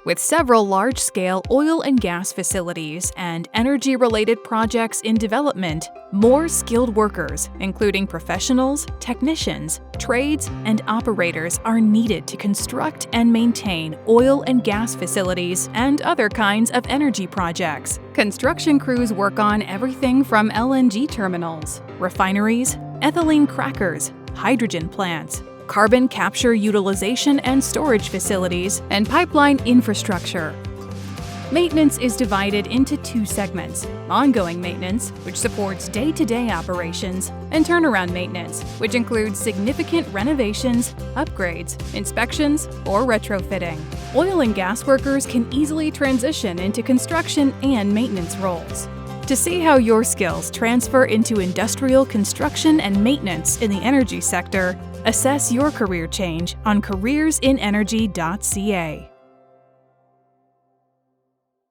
With several large-scale oil and gas facilities and energy-related projects in development, more skilled workers, including professionals, technicians, trades, and operators, are needed to construct and maintain oil and gas facilities and other kinds of energy projects. Construction crews work on everything from LNG terminals, refineries, ethylene crackers, hydrogen plants, carbon capture utilization and storage facilities, and pipeline infrastructure. Maintenance is divided into two segments: ongoing maintenance, which supports day-to-day operations, and turnaround maintenance, which includes significant renovations, upgrades, inspections, or retrofitting. Oil and gas workers can easily transition into construction and maintenance roles. To see how your skills transfer into industrial construction and maintenance in the energy sector, assess your career change on careersinenergy.ca.